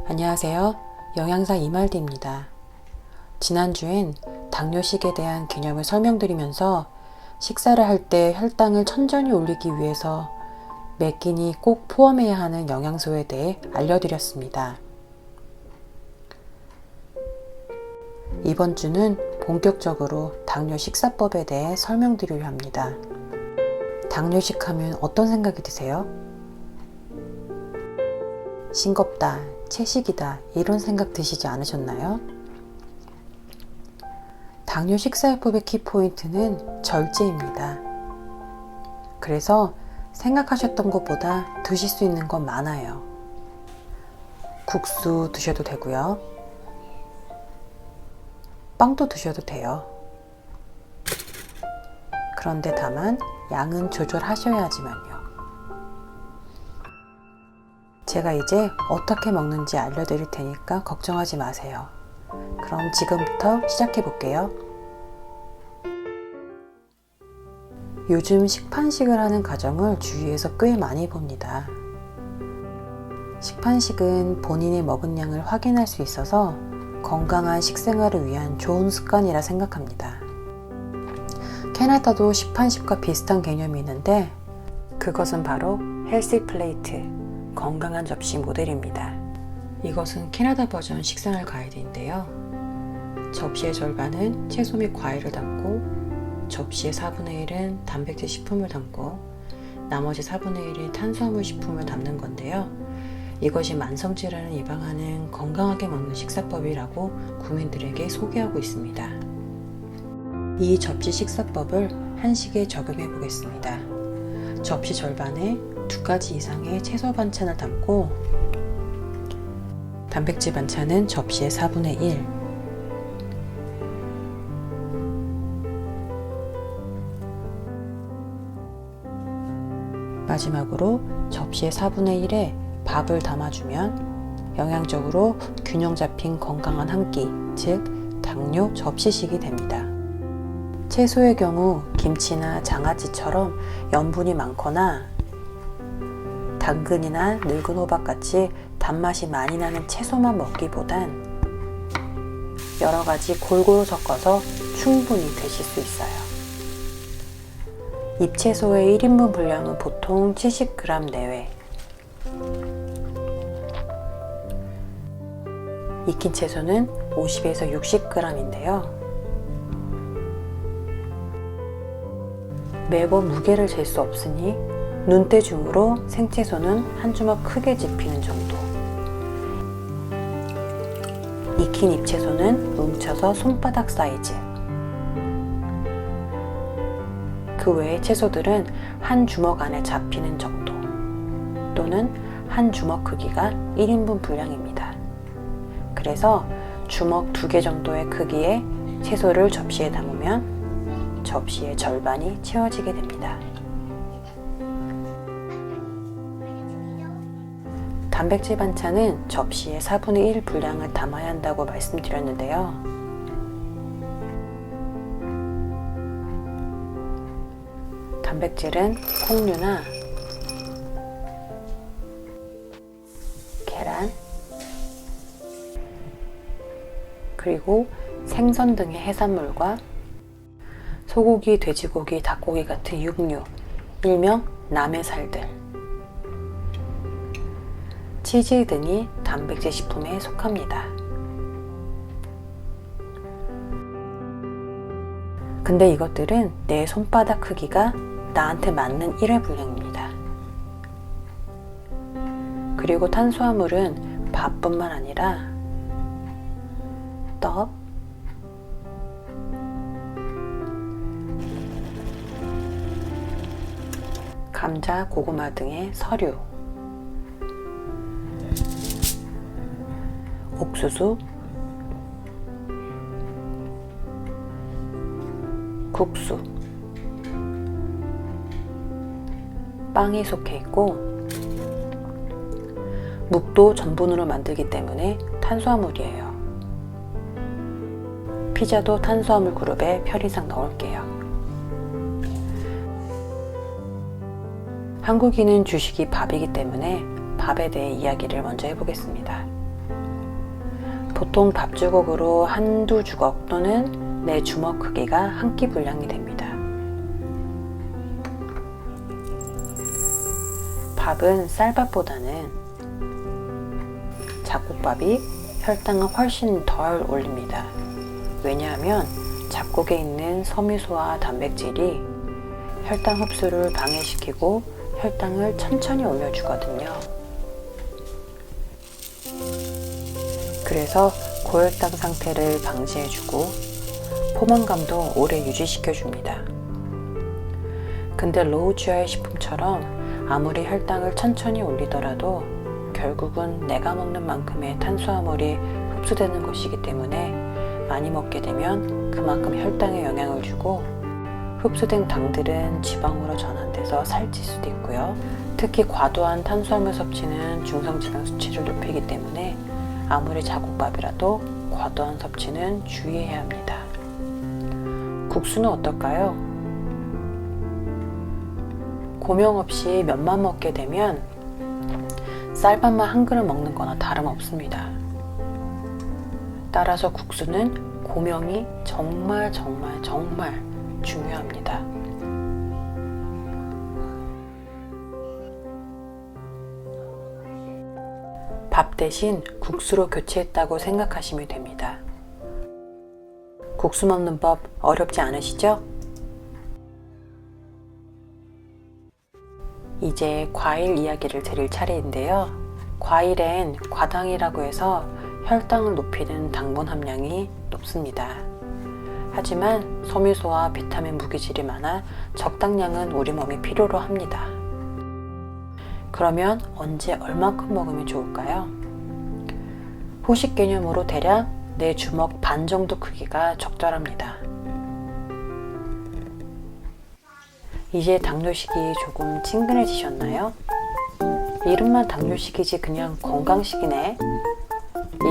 안녕하세요. 영양사 이말디입니다. 지난주엔 당뇨식에 대한 개념을 설명드리면서 식사를 할 때 혈당을 천천히 올리기 위해서 몇 끼니 꼭 포함해야 하는 영양소에 대해 알려드렸습니다. 이번 주는 본격적으로 당뇨 식사법에 대해 설명드리려 합니다. 당뇨식 하면 어떤 생각이 드세요? 싱겁다, 채식이다 이런 생각 드시지 않으셨나요? 당뇨 식사요법의 키포인트는 절제입니다. 그래서 생각하셨던 것보다 드실 수 있는 건 많아요. 국수 드셔도 되고요. 빵도 드셔도 돼요. 그런데 다만 양은 조절하셔야지만요. 제가 이제 어떻게 먹는지 알려드릴 테니까 걱정하지 마세요. 그럼 지금부터 시작해 볼게요. 요즘 식판식을 하는 가정을 주위에서 꽤 많이 봅니다. 식판식은 본인이 먹은 양을 확인할 수 있어서 건강한 식생활을 위한 좋은 습관이라 생각합니다. 캐나다도 식판식과 비슷한 개념이 있는데 그것은 바로 헬시 플레이트, 건강한 접시 모델입니다. 이것은 캐나다 버전 식생활 가이드인데요. 접시의 절반은 채소 및 과일을 담고 접시의 4분의 1은 단백질 식품을 담고 나머지 4분의 1이 탄수화물 식품을 담는 건데요. 이것이 만성질환을 예방하는 건강하게 먹는 식사법이라고 국민들에게 소개하고 있습니다. 이 접시 식사법을 한식에 적용해 보겠습니다. 접시 절반에 2가지 이상의 채소 반찬을 담고 단백질 반찬은 접시의 4분의 1, 마지막으로 접시의 4분의 1에 밥을 담아주면 영양적으로 균형 잡힌 건강한 한 끼, 즉 당뇨 접시식이 됩니다. 채소의 경우 김치나 장아찌처럼 염분이 많거나 당근이나 늙은 호박같이 단맛이 많이 나는 채소만 먹기보단 여러가지 골고루 섞어서 충분히 드실 수 있어요. 잎채소의 1인분 분량은 보통 70g 내외, 익힌 채소는 50에서 60g인데요. 매번 무게를 잴 수 없으니 눈대중으로 생채소는 한 주먹 크게 집히는 정도, 익힌 잎채소는 뭉쳐서 손바닥 사이즈, 그 외의 채소들은 한 주먹 안에 잡히는 정도 또는 한 주먹 크기가 1인분 분량입니다. 그래서 주먹 2개 정도의 크기의 채소를 접시에 담으면 접시의 절반이 채워지게 됩니다. 단백질 반찬은 접시의 4분의 1 분량을 담아야 한다고 말씀드렸는데요. 단백질은 콩류나 계란, 그리고 생선 등의 해산물과 소고기, 돼지고기, 닭고기 같은 육류, 일명 남의 살들, 치즈 등이 단백질 식품에 속합니다. 근데 이것들은 내 손바닥 크기가 나한테 맞는 1회 분량입니다. 그리고 탄수화물은 밥뿐만 아니라 떡, 감자, 고구마 등의 서류, 옥수수, 국수, 빵이 속해 있고 묵도 전분으로 만들기 때문에 탄수화물이에요. 피자도 탄수화물 그룹에 편의상 넣을게요. 한국인은 주식이 밥이기 때문에 밥에 대해 이야기를 먼저 해보겠습니다. 보통 밥주걱으로 한두 주걱 또는 4주먹 크기가 한 끼 분량이 됩니다. 밥은 쌀밥보다는 잡곡밥이 혈당을 훨씬 덜 올립니다. 왜냐하면 잡곡에 있는 섬유소와 단백질이 혈당 흡수를 방해시키고 혈당을 천천히 올려주거든요. 그래서 고혈당 상태를 방지해주고 포만감도 오래 유지시켜줍니다. 근데 로우주얼 식품처럼 아무리 혈당을 천천히 올리더라도 결국은 내가 먹는 만큼의 탄수화물이 흡수되는 것이기 때문에 많이 먹게 되면 그만큼 혈당에 영향을 주고 흡수된 당들은 지방으로 전환돼서 살찔 수도 있고요. 특히 과도한 탄수화물 섭취는 중성지방 수치를 높이기 때문에 아무리 잡곡밥이라도 과도한 섭취는 주의해야 합니다. 국수는 어떨까요? 고명 없이 면만 먹게 되면 쌀밥만 한 그릇 먹는 거나 다름없습니다. 따라서 국수는 고명이 정말 중요합니다. 밥 대신 국수로 교체했다고 생각하시면 됩니다. 국수 먹는 법 어렵지 않으시죠? 이제 과일 이야기를 드릴 차례인데요. 과일엔 과당이라고 해서 혈당을 높이는 당분 함량이 높습니다. 하지만 섬유소와 비타민 무기질이 많아 적당량은 우리 몸이 필요로 합니다. 그러면 언제 얼마큼 먹으면 좋을까요? 후식 개념으로 대략 4주먹 반 정도 크기가 적절합니다. 이제 당뇨식이 조금 친근해지셨나요? 이름만 당뇨식이지 그냥 건강식이네.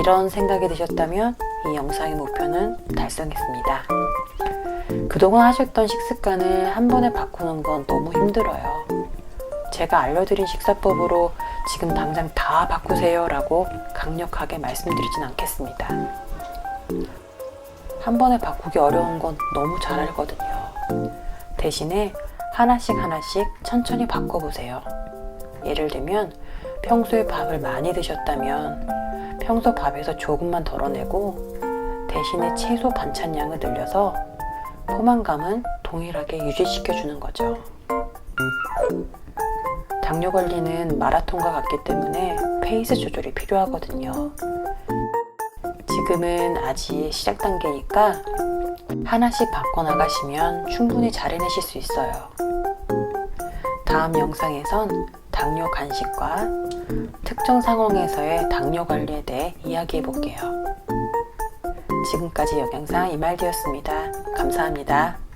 이런 생각이 드셨다면 이 영상의 목표는 달성했습니다. 그동안 하셨던 식습관을 한 번에 바꾸는 건 너무 힘들어요. 제가 알려드린 식사법으로 지금 당장 다 바꾸세요 라고 강력하게 말씀드리진 않겠습니다. 한 번에 바꾸기 어려운 건 너무 잘 알거든요. 대신에 하나씩 천천히 바꿔보세요. 예를 들면 평소에 밥을 많이 드셨다면 평소 밥에서 조금만 덜어내고 대신에 채소 반찬량을 늘려서 포만감은 동일하게 유지시켜주는 거죠. 당뇨 관리는 마라톤과 같기 때문에 페이스 조절이 필요하거든요. 지금은 아직 시작 단계니까 하나씩 바꿔나가시면 충분히 잘 해내실 수 있어요. 다음 영상에선 당뇨 간식과 특정 상황에서의 당뇨 관리에 대해 이야기해 볼게요. 지금까지 영양사 이말디였습니다. 감사합니다.